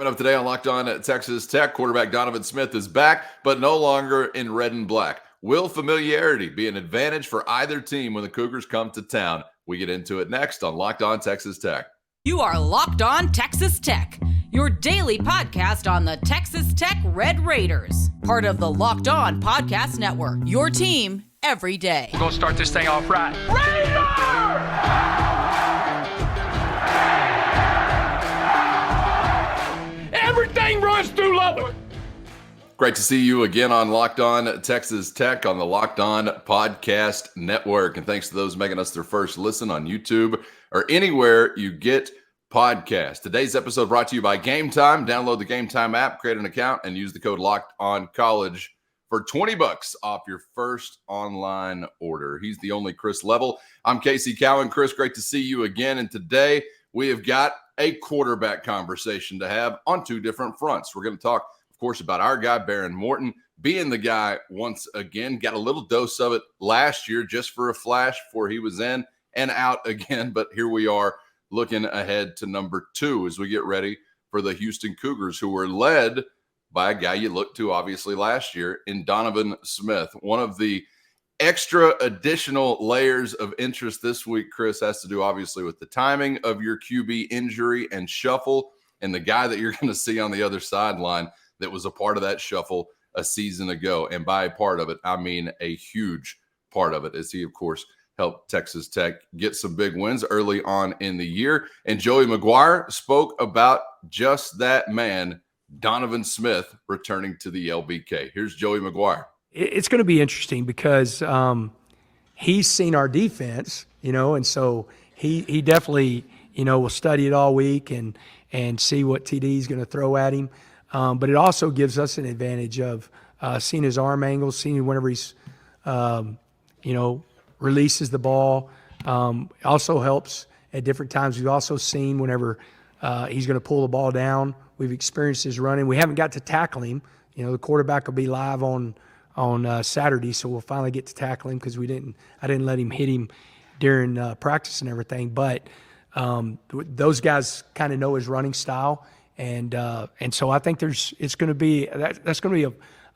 Coming up today on Locked On at Texas Tech, quarterback Donovan Smith is back, but no longer in red and black. Will familiarity be an advantage for either team when the Cougars come to town? We get into it next on Locked On Texas Tech. You are Locked On Texas Tech, your daily podcast on the Texas Tech Red Raiders. Part of the Locked On Podcast Network, your team every day. We're going to start this thing off right. Raider! Everything runs through Lubbock. Great to see you again on Locked On Texas Tech on the Locked On Podcast Network. And thanks to those making us their first listen on YouTube or anywhere you get podcasts. Today's episode brought to you by Gametime. Download the Gametime app, create an account, and use the code LOCKEDONCollege for $20 off your first online order. He's the only Chris Level. I'm Casey Cowan. Chris, great to see you again. And today we have got a quarterback conversation to have on two different fronts. We're going to talk, of course, about our guy, Baron Morton, being the guy once again. Got a little dose of it last year just for a flash before he was in and out again. But here we are looking ahead to number two as we get ready for the Houston Cougars, who were led by a guy you looked to, obviously, last year in Donovan Smith. One of the extra additional layers of interest this week, Chris, has to do obviously with the timing of your QB injury and shuffle and the guy that you're going to see on the other sideline that was a part of that shuffle a season ago. And by part of it, I mean a huge part of it, as he, of course, helped Texas Tech get some big wins early on in the year. And Joey McGuire spoke about just that man, Donovan Smith, returning to the LBK. Here's Joey McGuire. It's going to be interesting because he's seen our defense, and so he definitely, will study it all week and see what TD is going to throw at him. But it also gives us an advantage of seeing his arm angles, seeing whenever he's, releases the ball. Also helps at different times. We've also seen whenever he's going to pull the ball down. We've experienced his running. We haven't got to tackle him. The quarterback will be live on Saturday, so we'll finally get to tackle him because I didn't let him hit him during practice and everything. But those guys kind of know his running style, and so I think that's going to be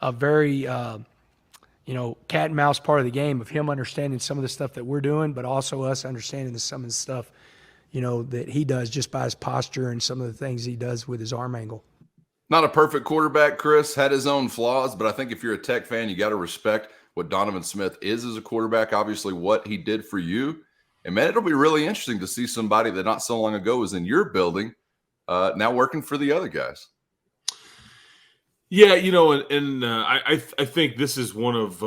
a very cat and mouse part of the game of him understanding some of the stuff that we're doing, but also us understanding some of the stuff that he does just by his posture and some of the things he does with his arm angle. Not a perfect quarterback, Chris, had his own flaws, but I think if you're a Tech fan, you got to respect what Donovan Smith is as a quarterback, obviously what he did for you. And, man, it'll be really interesting to see somebody that not so long ago was in your building now working for the other guys. Yeah, I think this is one of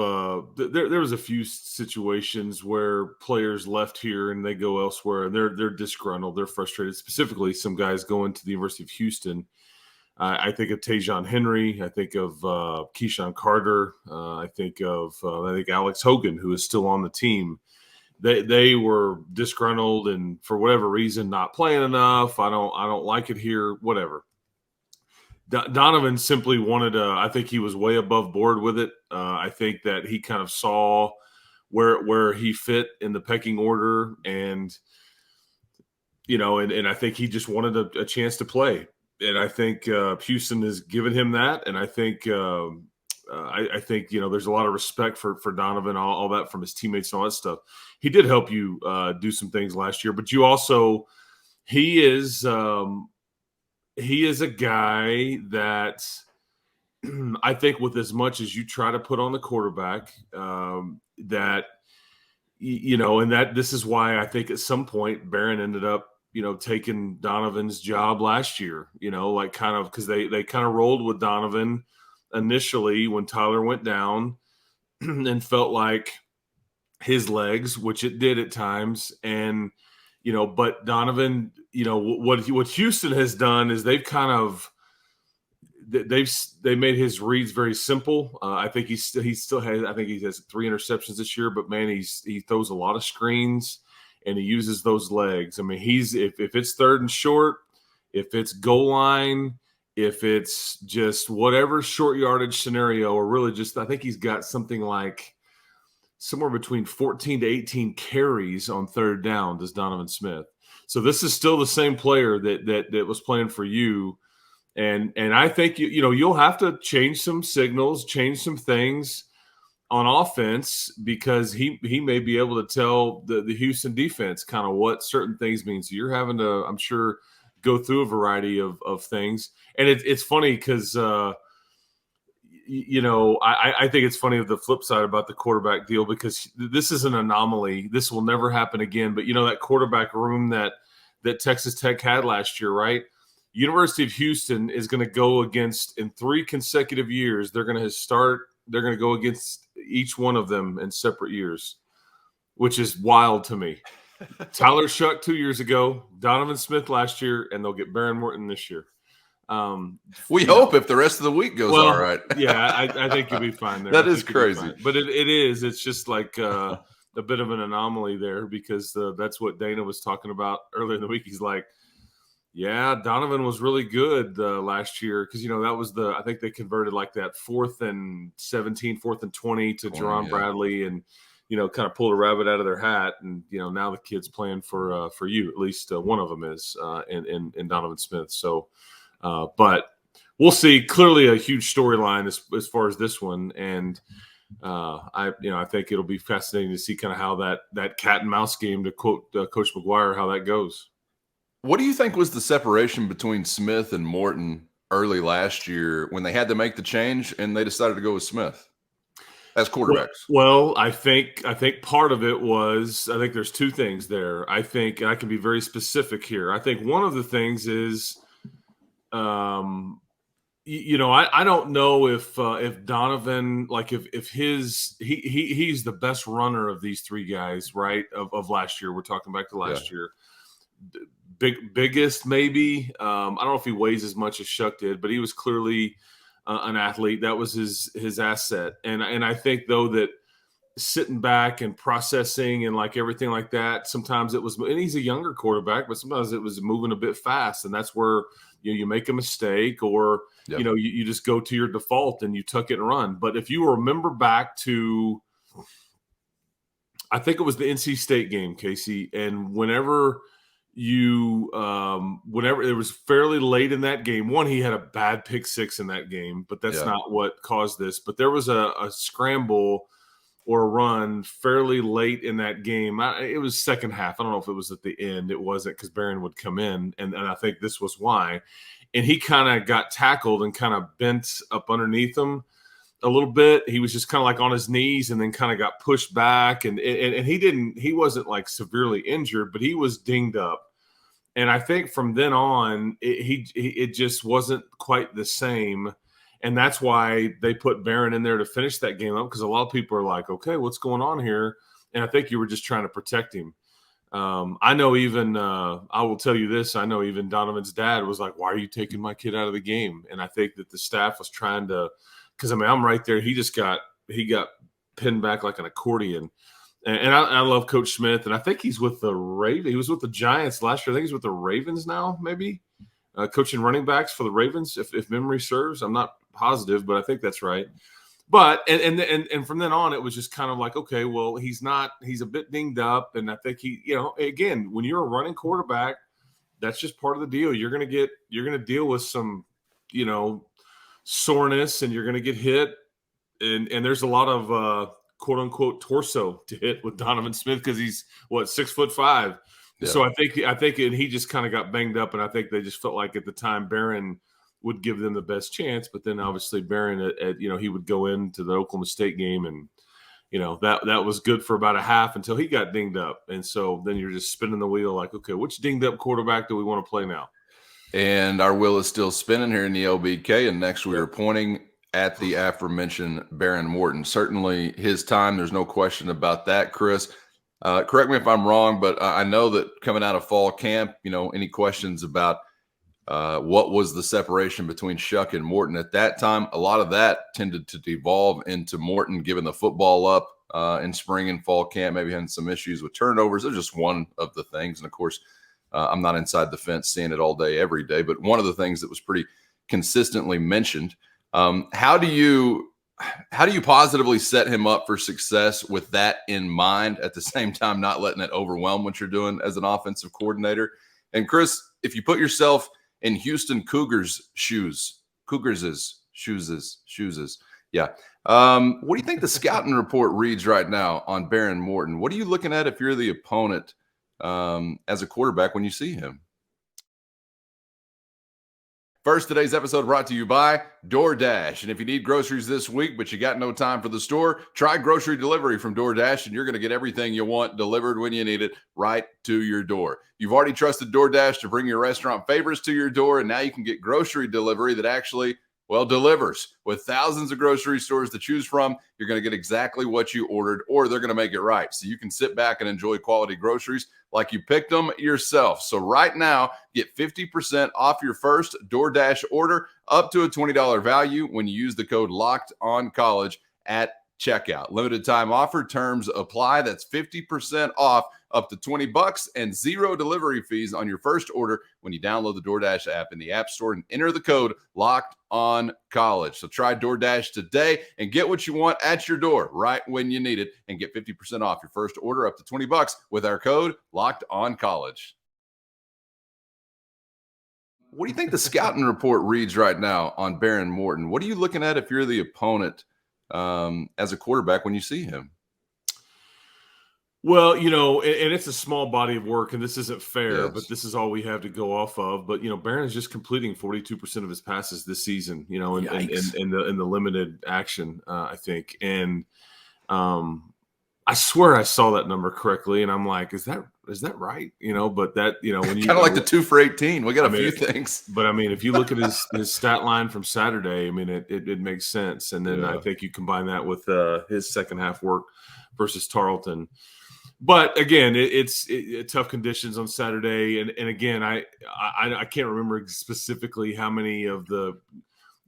there was a few situations where players left here and they go elsewhere, and they're disgruntled, they're frustrated, specifically some guys going to the University of Houston. I think of Tajon Henry. I think of Keyshawn Carter. I think of Alex Hogan, who is still on the team. They were disgruntled and for whatever reason not playing enough. I don't like it here. Whatever. Donovan simply wanted to. I think he was way above board with it. I think that he kind of saw where he fit in the pecking order, and and I think he just wanted a chance to play. And I think Houston has given him that, and I think I think there's a lot of respect for Donovan, all that from his teammates and all that stuff. He did help you do some things last year, but you also he is a guy that I think with as much as you try to put on the quarterback, that and that this is why I think at some point Barron ended up taking Donovan's job last year, because they kind of rolled with Donovan initially when Tyler went down and felt like his legs, which it did at times. And, but Donovan, what Houston has done is they've kind of, they made his reads very simple. I think he still has, I think he has 3 interceptions this year, but man, he throws a lot of screens. And he uses those legs. I mean, if it's third and short, if it's goal line, if it's just whatever short yardage scenario, or really just I think he's got something like somewhere between 14 to 18 carries on third down, does Donovan Smith. So this is still the same player that was playing for you And I think you'll have to change some signals, change some things on offense, because he may be able to tell the Houston defense kind of what certain things mean. So you're having to, I'm sure, go through a variety of things. And it's funny because I think it's funny of the flip side about the quarterback deal, because this is an anomaly. This will never happen again. But that quarterback room that Texas Tech had last year, right? University of Houston is going to go against, in 3 consecutive years, they're going to go against each one of them in separate years, which is wild to me. Tyler Shuck 2 years ago, Donovan Smith last year, and they'll get Baron Morton this year. We hope if the rest of the week goes all right. Yeah, I think you'll be fine there. That is crazy. But it is. It's just like a bit of an anomaly there, because that's what Dana was talking about earlier in the week. He's like, yeah, Donovan was really good last year, because that was I think they converted like that 4th and 17, 4th and 20 to Jerron Bradley, and kind of pulled a rabbit out of their hat. And now the kid's playing for you, at least one of them is, in Donovan Smith. So, but we'll see. Clearly, a huge storyline as far as this one, and I think it'll be fascinating to see kind of how that cat and mouse game, to quote Coach McGuire, how that goes. What do you think was the separation between Smith and Morton early last year when they had to make the change and they decided to go with Smith as quarterbacks? Well, I think part of it was, I think there's 2 things there. I think, and I can be very specific here, I think one of the things is, I don't know if Donovan, like if he's the best runner of these 3 guys, right? Of last year. We're talking back to last year. Biggest maybe. I don't know if he weighs as much as Shuck did, but he was clearly an athlete. That was his asset. And I think, though, that sitting back and processing and like everything like that, sometimes it was, and he's a younger quarterback, but sometimes it was moving a bit fast, and that's where you make a mistake, or you just go to your default and you tuck it and run. But if you remember back to, I think it was the NC State game, Casey, and whenever it was fairly late in that game. One, he had a bad pick 6 in that game, but that's not what caused this. But there was a scramble or a run fairly late in that game. It was second half. I don't know if it was at the end. It wasn't, because Barron would come in, and I think this was why. And he kind of got tackled and kind of bent up underneath him a little bit. He was just kind of like on his knees, and then kind of got pushed back. And he wasn't like severely injured, but he was dinged up. And I think from then on, it just wasn't quite the same. And that's why they put Barron in there to finish that game up, because a lot of people are like, okay, what's going on here? And I think you were just trying to protect him. I know even I will tell you this. I know even Donovan's dad was like, why are you taking my kid out of the game? And I think that the staff was trying to, because I'm right there. He got pinned back like an accordion. And I love Coach Smith, and I think he's with the Ravens. He was with the Giants last year. I think he's with the Ravens now, maybe coaching running backs for the Ravens, if memory serves. I'm not positive, but I think that's right. But and from then on, it was just kind of like, okay, well, he's a bit dinged up, and I think again, when you're a running quarterback, that's just part of the deal. You're going to deal with some, soreness, and you're going to get hit, and there's a lot of quote unquote torso to hit with Donovan Smith, because he's 6'5". Yeah. So I think and he just kind of got banged up, and I think they just felt like at the time Barron would give them the best chance. But then obviously Barron he would go into the Oklahoma State game, and that was good for about a half until he got dinged up. And so then you're just spinning the wheel like, okay, which dinged up quarterback do we want to play now? And our wheel is still spinning here in the LBK, and next we are pointing at the aforementioned Baron Morton. Certainly his time, there's no question about that, Chris. Correct me if I'm wrong, but I know that coming out of fall camp, any questions about what was the separation between Shuck and Morton at that time, a lot of that tended to devolve into Morton giving the football up in spring and fall camp, maybe having some issues with turnovers. It's just one of the things. And, of course, I'm not inside the fence seeing it all day, every day, but one of the things that was pretty consistently mentioned. How do you positively set him up for success with that in mind, at the same time not letting it overwhelm what you're doing as an offensive coordinator? And Chris, if you put yourself in Houston Cougars shoes. Shoes. Yeah. What do you think the scouting report reads right now on Baron Morton? What are you looking at if you're the opponent as a quarterback when you see him? First, today's episode brought to you by DoorDash. And if you need groceries this week, but you got no time for the store, try grocery delivery from DoorDash, and you're going to get everything you want delivered when you need it right to your door. You've already trusted DoorDash to bring your restaurant favorites to your door, and now you can get grocery delivery that actually, delivers. With thousands of grocery stores to choose from, you're going to get exactly what you ordered, or they're going to make it right. So you can sit back and enjoy quality groceries like you picked them yourself. So right now, get 50% off your first DoorDash order up to a $20 value when you use the code LOCKEDONCOLLEGE at checkout. Limited time offer, terms apply. That's 50% off up to $20 and zero delivery fees on your first order when you download the DoorDash app in the App Store and enter the code LOCKEDONCOLLEGE. So try DoorDash today and get what you want at your door right when you need it, and get 50% off your first order up to $20 with our code LOCKEDONCOLLEGE. What do you think the scouting report reads right now on Baron Morton? What are you looking at if you're the opponent as a quarterback when you see him? Well, and it's a small body of work, and this isn't fair, Yes. but this is all we have to go off of. But Barron is just completing 42% of his passes this season. In the limited action, I think, and I swear I saw that number correctly, and I'm like, is that right? But that when you kind of like the 2 for 18, we got a few things. But if you look at his stat line from Saturday, it makes sense. And then I think you combine that with his second half work versus Tarleton. But again, it's tough conditions on Saturday, and again, I can't remember specifically how many of the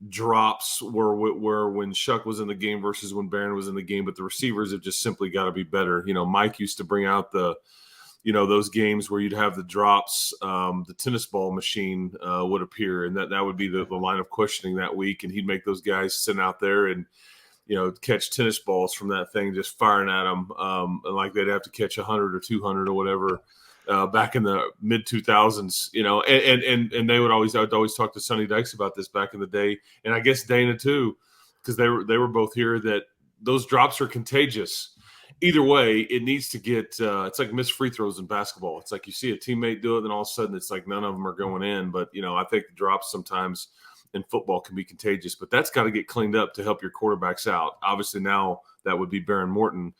drops were when Shuck was in the game versus when Barron was in the game, but the receivers have just simply got to be better. Mike used to bring out the those games where you'd have the drops, the tennis ball machine would appear, and that would be the line of questioning that week, and he'd make those guys sit out there and catch tennis balls from that thing, just firing at them, and like they'd have to catch 100 or 200 or whatever back in the mid 2000s. And I would always talk to Sonny Dykes about this back in the day, and I guess Dana too, because they were both here, that those drops are contagious. Either way, it needs to get it's like missed free throws in basketball. It's like you see a teammate do it, then all of a sudden it's like none of them are going in. But I think the drops sometimes in football can be contagious, but that's got to get cleaned up to help your quarterbacks out. Obviously now that would be Baron Morton.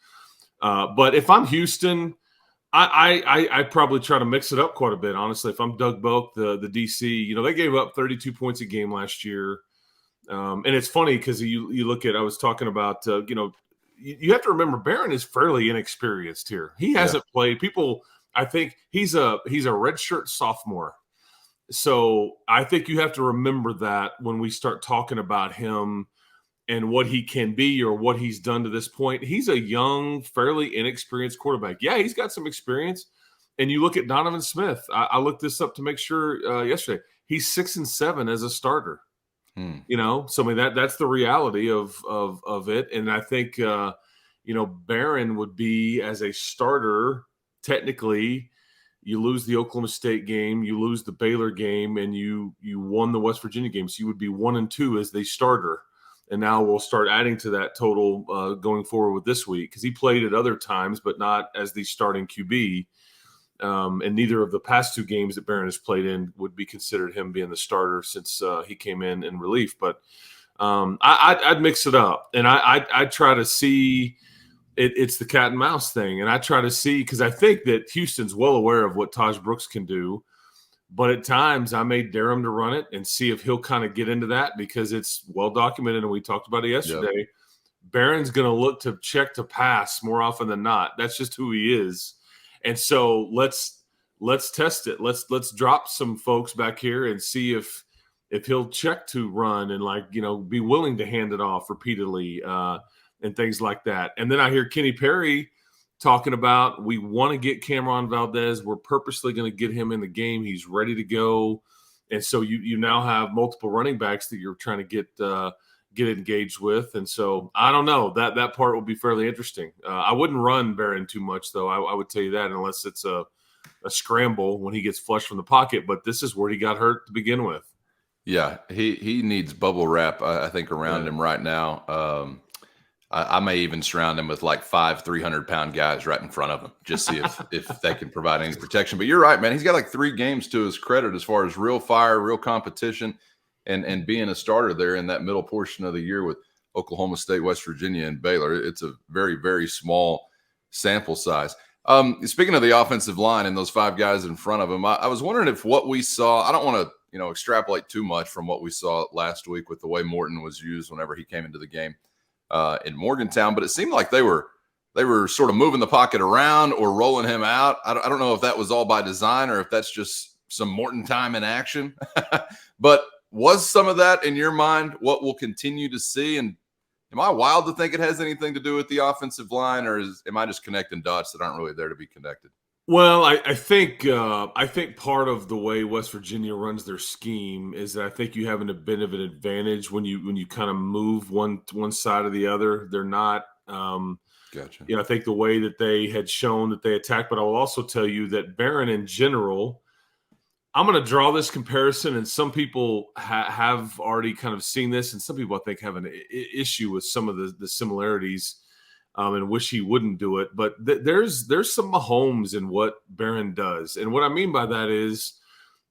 But if I'm Houston, I probably try to mix it up quite a bit. Honestly, if I'm Doug Belk, the DC, they gave up 32 points a game last year. And it's funny because you look at, I was talking about, you have to remember Baron is fairly inexperienced here. He hasn't played. I think he's a redshirt sophomore. So I think you have to remember that when we start talking about him and what he can be or what he's done to this point. He's a young, fairly inexperienced quarterback. Yeah, he's got some experience. And you look at Donovan Smith. I looked this up to make sure yesterday. He's 6-7 as a starter. So that's the reality of it. And I think Baron would be, as a starter, technically. You lose the Oklahoma State game, you lose the Baylor game, and you won the West Virginia game. So you would be 1-2 as the starter. And now we'll start adding to that total going forward with this week, because he played at other times, but not as the starting QB. And neither of the past 2 games that Baron has played in would be considered him being the starter since he came in relief. But I'd mix it up, and I'd try to see. It's the cat and mouse thing. And I try to see, because I think that Houston's well aware of what Taj Brooks can do. But at times I may dare him to run it and see if he'll kind of get into that, because it's well documented. And we talked about it yesterday. Yep. Barron's going to look to check to pass more often than not. That's just who he is. And so let's test it. Let's drop some folks back here and see if he'll check to run and be willing to hand it off repeatedly. And things like that. And then I hear Kenny Perry talking about, we want to get Cameron Valdez. We're purposely going to get him in the game. He's ready to go. And so you now have multiple running backs that you're trying to get engaged with. And so I don't know, that part will be fairly interesting. I wouldn't run Barron too much, though. I would tell you that, unless it's a a scramble when he gets flushed from the pocket, but this is where he got hurt to begin with. Yeah, he needs bubble wrap, I think, around him right now. I may even surround him with like 5 300-pound guys right in front of him, just see if they can provide any protection. But you're right, man. He's got like 3 games to his credit as far as real fire, real competition, and being a starter there in that middle portion of the year with Oklahoma State, West Virginia, and Baylor. It's a very, very small sample size. Speaking of the offensive line and those 5 guys in front of him, I was wondering if what we saw, I don't want to, extrapolate too much from what we saw last week with the way Morton was used whenever he came into the game in Morgantown, but it seemed like they were sort of moving the pocket around or rolling him out. I don't know if that was all by design or if that's just some Morton time in action, but was some of that in your mind what we'll continue to see? And am I wild to think it has anything to do with the offensive line, or am I just connecting dots that aren't really there to be connected? Well, I think part of the way West Virginia runs their scheme is that I think you have a bit of an advantage when you kind of move one side or the other. They're not. Gotcha. I think the way that they had shown that they attack, but I will also tell you that Barron in general. I'm going to draw this comparison, and some people have already kind of seen this, and some people I think have an issue with some of the similarities, and wish he wouldn't do it. But there's some Mahomes in what Barron does, and what I mean by that is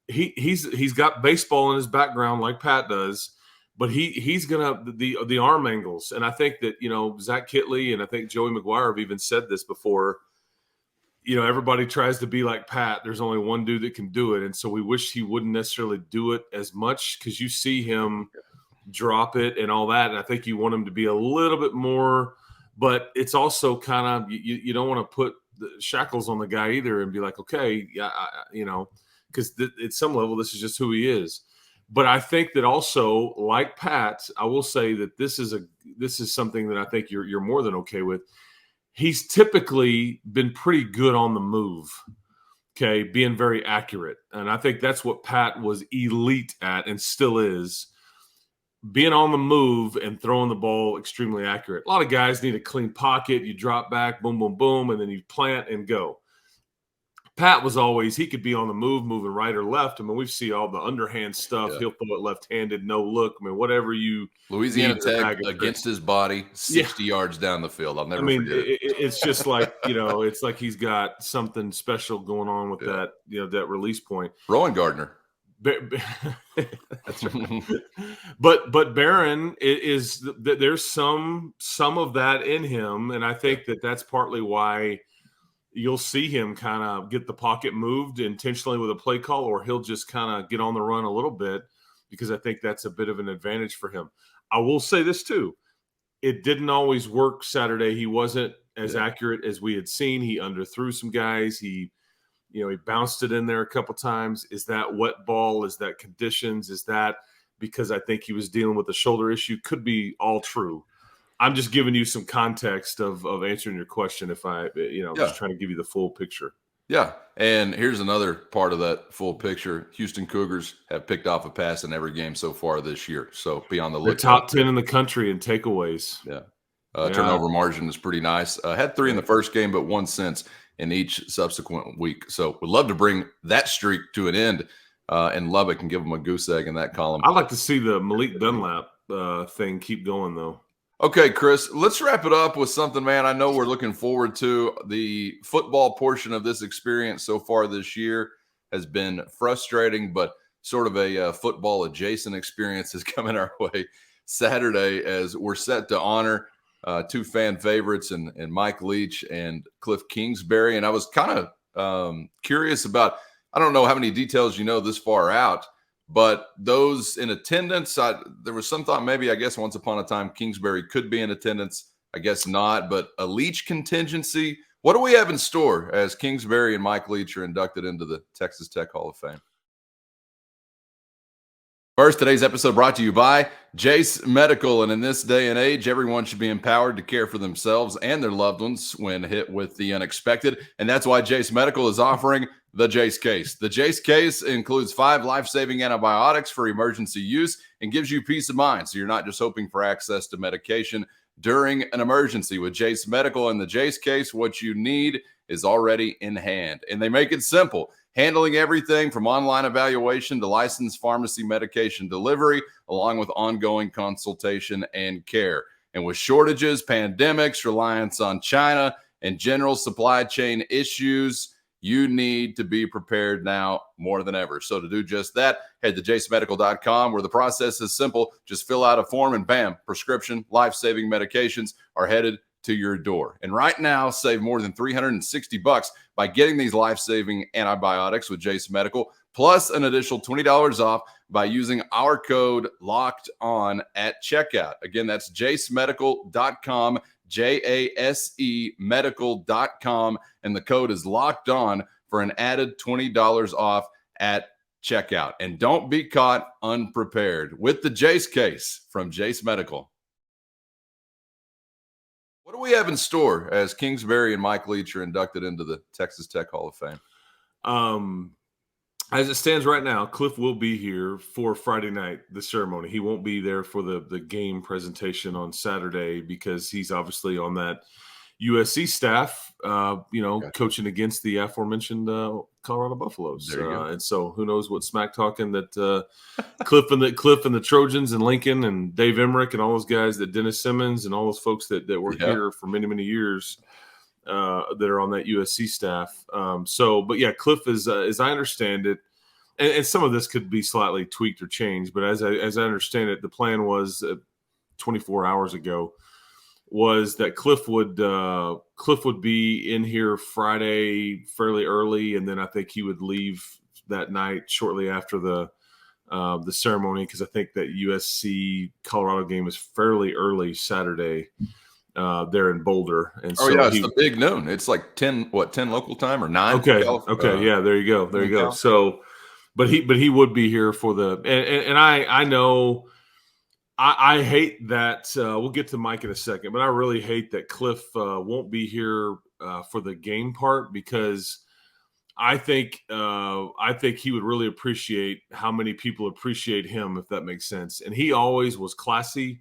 he's got baseball in his background like Pat does, but he's gonna the arm angles, and I think that Zach Kitley and I think Joey McGuire have even said this before. Everybody tries to be like Pat. There's only one dude that can do it. And so we wish he wouldn't necessarily do it as much because you see him drop it and all that. And I think you want him to be a little bit more, but it's also kind of, you don't want to put the shackles on the guy either and be like, okay, yeah, because at some level, this is just who he is. But I think that also, like Pat, I will say that this is something that I think you're more than okay with. He's typically been pretty good on the move, okay, being very accurate. And I think that's what Pat was elite at and still is, being on the move and throwing the ball extremely accurate. A lot of guys need a clean pocket. You drop back, boom, boom, boom, and then you plant and go. Pat was always, he could be on the move, moving right or left. I mean, we see all the underhand stuff. Yeah. He'll throw it left-handed, no look. I mean, whatever you Louisiana Tech against his body, 60 yards down the field. I'll never forget it. It's just like, it's like he's got something special going on with that, that release point. Rowan Gardner. That's right. But Barron is there's some of that in him, and I think that's partly why you'll see him kind of get the pocket moved intentionally with a play call, or he'll just kind of get on the run a little bit, because I think that's a bit of an advantage for him. I will say this too. It didn't always work Saturday. He wasn't as accurate as we had seen. He underthrew some guys. He bounced it in there a couple times. Is that wet ball? Is that conditions? Is that because I think he was dealing with a shoulder issue? Could be all true. I'm just giving you some context of answering your question. If I, just trying to give you the full picture. Yeah. And here's another part of that full picture. Houston Cougars have picked off a pass in every game so far this year. So be on the lookout. They're top 10 in the country in takeaways. Yeah. Turnover margin is pretty nice. Had 3 in the first game, but 1 since in each subsequent week. So we'd love to bring that streak to an end in Lubbock and give them a goose egg in that column. I'd like to see the Malik Dunlap thing keep going, though. Okay, Chris, let's wrap it up with something, man. I know we're looking forward to. The football portion of this experience so far this year has been frustrating, but sort of a football adjacent experience is coming our way Saturday, as we're set to honor 2 fan favorites and Mike Leach and Kliff Kingsbury. And I was kind of curious about, I don't know how many details you know this far out, but those in attendance, there was some thought maybe, I guess, once upon a time Kingsbury could be in attendance. I guess not, but a Leach contingency. What do we have in store as Kingsbury and Mike Leach are inducted into the Texas Tech Hall of Fame? First, today's episode brought to you by Jase Medical. And in this day and age, everyone should be empowered to care for themselves and their loved ones when hit with the unexpected. And that's why Jase Medical is offering the Jase Case. The Jase Case includes 5 life-saving antibiotics for emergency use and gives you peace of mind, so you're not just hoping for access to medication during an emergency. With Jase Medical and the Jase Case, what you need is already in hand. And they make it simple, handling everything from online evaluation to licensed pharmacy medication delivery, along with ongoing consultation and care. And with shortages, pandemics, reliance on China, and general supply chain issues, you need to be prepared now more than ever. So to do just that, head to jasemedical.com, where the process is simple. Just fill out a form and bam, prescription life-saving medications are headed to your door. And right now, save more than $360 by getting these life-saving antibiotics with Jase Medical, plus an additional $20 off by using our code LOCKEDON at checkout. Again, that's jasemedical.com, JASE medical.com, and the code is locked on for an added $20 off at checkout. And don't be caught unprepared with the Jase case from Jase Medical. What do we have in store as Kingsbury and Mike Leach are inducted into the Texas Tech Hall of Fame? As it stands right now, Kliff will be here for Friday night, the ceremony. He won't be there for the game presentation on Saturday because he's obviously on that USC staff, coaching against the aforementioned Colorado Buffaloes. And so who knows what smack talking that Kliff and the Trojans and Lincoln and Dave Emmerich and all those guys, that Dennis Simmons and all those folks that were here for many, many years that are on that USC staff. But yeah, Kliff is, as I understand it, and some of this could be slightly tweaked or changed, but as I understand it, the plan was 24 hours ago was that Kliff would be in here Friday fairly early, and then I think he would leave that night shortly after the ceremony, because I think that USC Colorado game is fairly early Saturday there in Boulder. And so it's the big noon. It's like 10 local time or 9? Okay, yeah, there you go. So, but he would be here for the and I know. I hate that. We'll get to Mike in a second, but I really hate that Kliff won't be here for the game part, because I think he would really appreciate how many people appreciate him, if that makes sense. And he always was classy.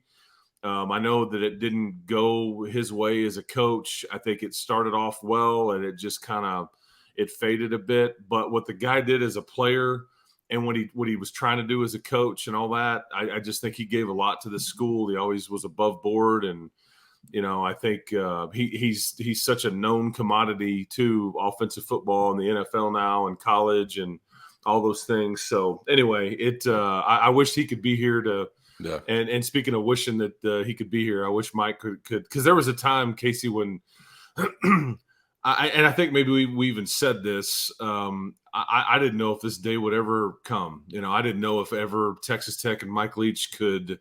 I know that it didn't go his way as a coach. I think it started off well, and it just it faded a bit. But what the guy did as a player, and what he was trying to do as a coach and all that, I just think he gave a lot to the school. He always was above board, and I think he's such a known commodity to offensive football in the NFL now and college and all those things. So anyway, I wish he could be here to. Yeah. And speaking of wishing that he could be here, I wish Mike could, because there was a time, Casey, when I think maybe we even said this. I didn't know if this day would ever come. I didn't know if ever Texas Tech and Mike Leach could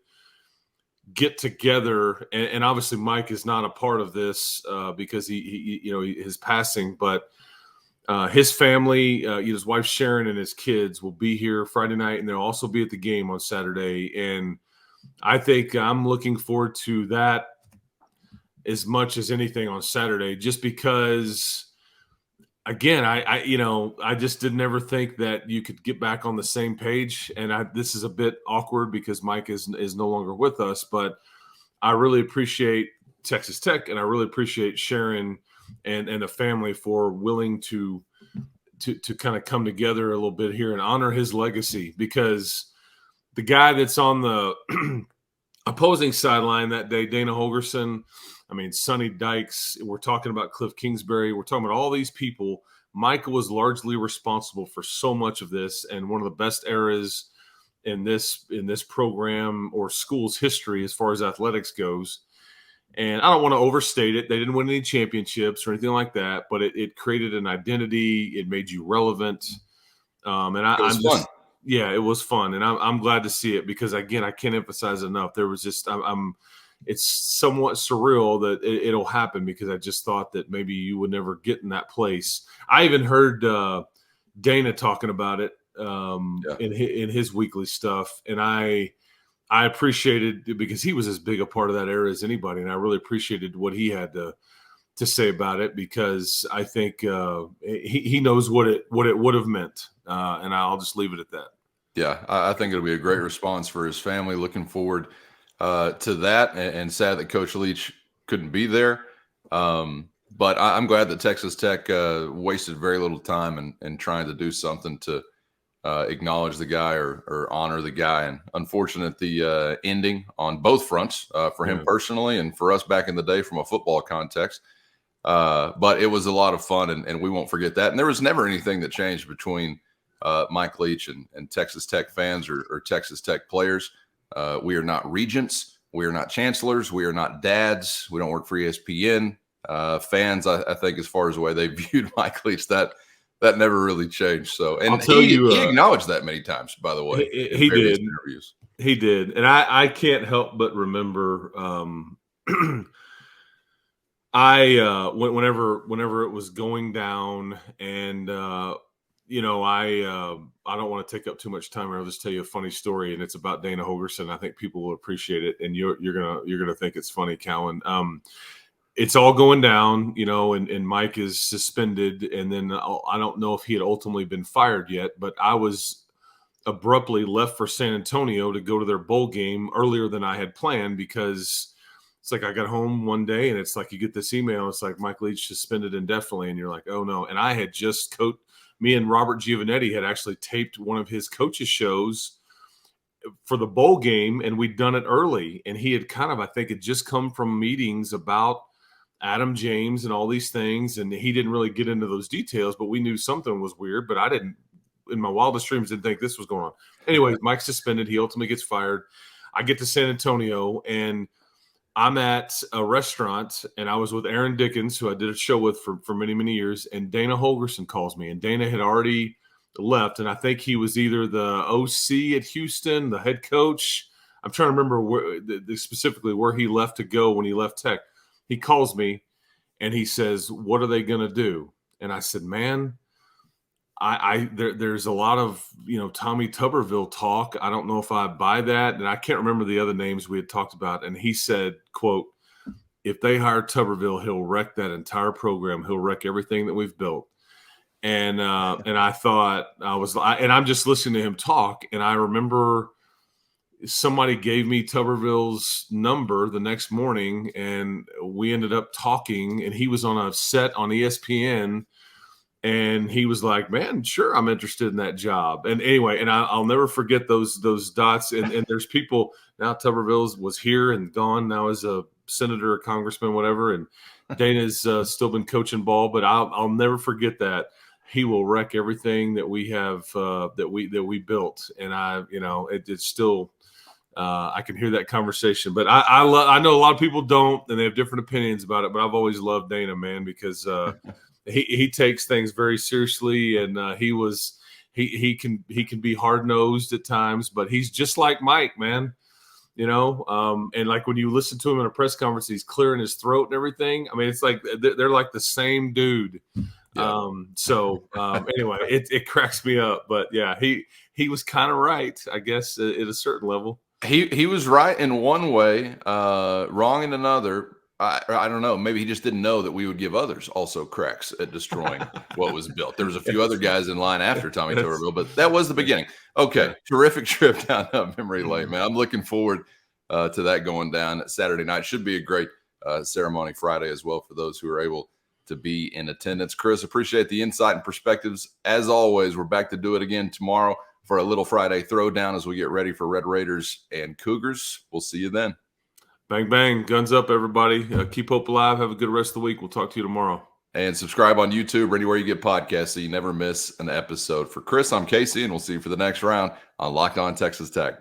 get together. And obviously Mike is not a part of this because his passing, but his family, his wife Sharon and his kids will be here Friday night, and they'll also be at the game on Saturday. And I think I'm looking forward to that as much as anything on Saturday, just because, again, I just didn't ever think that you could get back on the same page. And this is a bit awkward because Mike is no longer with us, but I really appreciate Texas Tech, and I really appreciate Sharon and the family for willing to kind of come together a little bit here and honor his legacy, because the guy that's on the opposing sideline that day, Dana Holgerson, Sonny Dykes, we're talking about Kliff Kingsbury, we're talking about all these people. Michael was largely responsible for so much of this, and one of the best eras in this program or school's history as far as athletics goes. And I don't want to overstate it. They didn't win any championships or anything like that, but it created an identity. It made you relevant. It was fun. Yeah, it was fun. And I'm glad to see it, because, again, I can't emphasize enough. There was just it's somewhat surreal that it'll happen, because I just thought that maybe you would never get in that place. I even heard Dana talking about it in his weekly stuff. And I appreciated it, because he was as big a part of that era as anybody, and I really appreciated what he had to say about it, because I think he knows what it would have meant, and I'll just leave it at that. Yeah, I think it'll be a great response for his family. Looking forward to that, and sad that Coach Leach couldn't be there. But I'm glad that Texas Tech wasted very little time in trying to do something to acknowledge the guy or honor the guy. And unfortunate the ending on both fronts for him personally and for us back in the day from a football context. But it was a lot of fun, and we won't forget that. And there was never anything that changed between Mike Leach and Texas Tech fans or Texas Tech players. We are not regents. We are not chancellors. We are not dads. We don't work for ESPN. Fans, I think, as far as the way they viewed Mike Leach, that never really changed. So, and he acknowledged that many times, by the way. He did. Interviews. He did. And I can't help but remember whenever it was going down, and I don't want to take up too much time. I'll just tell you a funny story, and it's about Dana Holgorsen. I think people will appreciate it, and you're gonna think it's funny, Cowan. It's all going down, and Mike is suspended, and then I don't know if he had ultimately been fired yet, but I was abruptly left for San Antonio to go to their bowl game earlier than I had planned, because it's like I got home one day and it's like you get this email. It's like Mike Leach suspended indefinitely, and you're like, oh no. And I had just me and Robert Giovanetti had actually taped one of his coaches' shows for the bowl game, and we'd done it early. And he had I think had just come from meetings about Adam James and all these things, and he didn't really get into those details, but we knew something was weird. But I didn't, in my wildest dreams, didn't think this was going on. Anyways, Mike's suspended. He ultimately gets fired. I get to San Antonio, and I'm at a restaurant, and I was with Aaron Dickens, who I did a show with for many, many years, and Dana Holgorsen calls me, and Dana had already left, and I think he was either the OC at Houston, the head coach. I'm trying to remember specifically where he left to go when he left Tech. He calls me, and he says, "What are they going to do?" And I said, "Man, there's a lot of Tommy Tuberville talk. I don't know if I buy that." And I can't remember the other names we had talked about. And he said, quote, "If they hire Tuberville, he'll wreck that entire program. He'll wreck everything that we've built." And I thought and I'm just listening to him talk, and I remember somebody gave me Tuberville's number the next morning, and we ended up talking, and he was on a set on ESPN, and he was like, "Man, sure, I'm interested in that job." And anyway, and I'll never forget those dots. And there's people now. Tuberville was here and gone now as a senator, a congressman, whatever. And Dana's still been coaching ball, but I'll never forget that. He will wreck everything that we have that we built. And it's still. I can hear that conversation, but I know a lot of people don't, and they have different opinions about it. But I've always loved Dana, man, because he takes things very seriously, and he can be hard nosed at times, but he's just like Mike, man. And like when you listen to him in a press conference, he's clearing his throat and everything. I mean, it's like they're like the same dude. Yeah. Anyway, it cracks me up, but yeah, he was kind of right, I guess, at a certain level. He was right in one way, wrong in another. I don't know. Maybe he just didn't know that we would give others also cracks at destroying what was built. There was a few other guys in line after Tommy Tuberville, but that was the beginning. Okay, terrific trip down memory lane, man. I'm looking forward to that going down Saturday night. Should be a great ceremony Friday as well for those who are able to be in attendance. Chris, appreciate the insight and perspectives. As always, we're back to do it again tomorrow for a little Friday throwdown as we get ready for Red Raiders and Cougars. We'll see you then. Bang, bang. Guns up, everybody. Keep hope alive. Have a good rest of the week. We'll talk to you tomorrow. And subscribe on YouTube or anywhere you get podcasts so you never miss an episode. For Chris, I'm Casey, and we'll see you for the next round on Locked On Texas Tech.